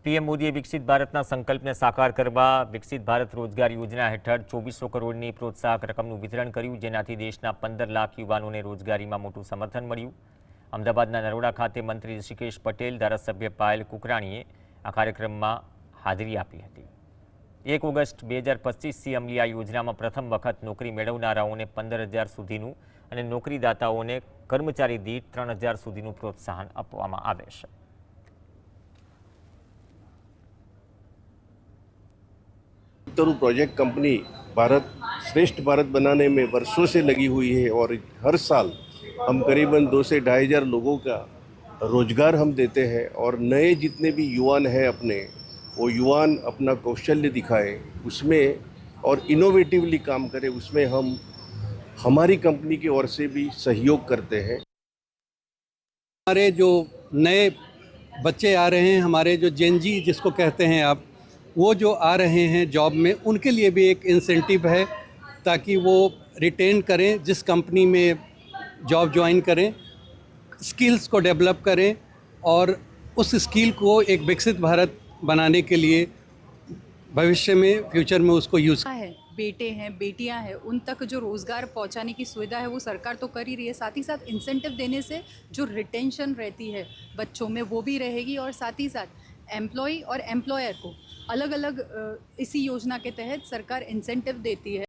PM મોદીએ વિકસિત ભારતના સંકલ્પને સાકાર કરવા વિકસિત ભારત રોજગાર યોજના હેઠળ 2400 કરોડની પ્રોત્સાહક રકમનું વિતરણ કર્યું, જેનાથી દેશના 15 લાખ યુવાનોને રોજગારીમાં મોટું સમર્થન મળ્યું. અમદાવાદના નરોડા ખાતે મંત્રી ઋષિકેશ પટેલ, ધારાસભ્ય પાયલ કુકરાણીએ આ કાર્યક્રમમાં હાજરી આપી હતી. 1 ઓગસ્ટ 2025થી અમલી આ યોજનામાં પ્રથમ વખત નોકરી મેળવનારાઓને 15,000 સુધીનું અને નોકરીદાતાઓને કર્મચારી દીઠ 3,000 સુધીનું પ્રોત્સાહન આપવામાં આવે છે. तरु प्रोजेक्ट कंपनी भारत श्रेष्ठ भारत बनाने में वर्षों से लगी हुई है और हर साल हम करीबन 2 से 2,500 लोगों का रोजगार हम देते हैं और नए जितने भी युवान हैं अपने वो युवान अपना कौशल्य दिखाए उसमें और इनोवेटिवली काम करे, उसमें हम हमारी कंपनी की ओर से भी सहयोग करते हैं. हमारे जो नए बच्चे आ रहे हैं, हमारे जो जेनजी जिसको कहते हैं आप, वो जो आ रहे हैं जॉब में, उनके लिए भी एक इंसेंटिव है ताकि वो रिटेन करें, जिस कंपनी में जॉब ज्वाइन करें, स्किल्स को डेवलप करें और उस स्किल को एक विकसित भारत बनाने के लिए भविष्य में फ्यूचर में उसको यूज़ है. बेटे हैं, बेटियां हैं, उन तक जो रोज़गार पहुंचाने की सुविधा है वो सरकार तो कर ही रही है. साथ ही साथ इंसेंटिव देने से जो रिटेंशन रहती है बच्चों में वो भी रहेगी और साथ ही साथ एम्प्लॉय और एम्प्लॉयर को अलग अलग इसी योजना के तहत सरकार इंसेंटिव देती है.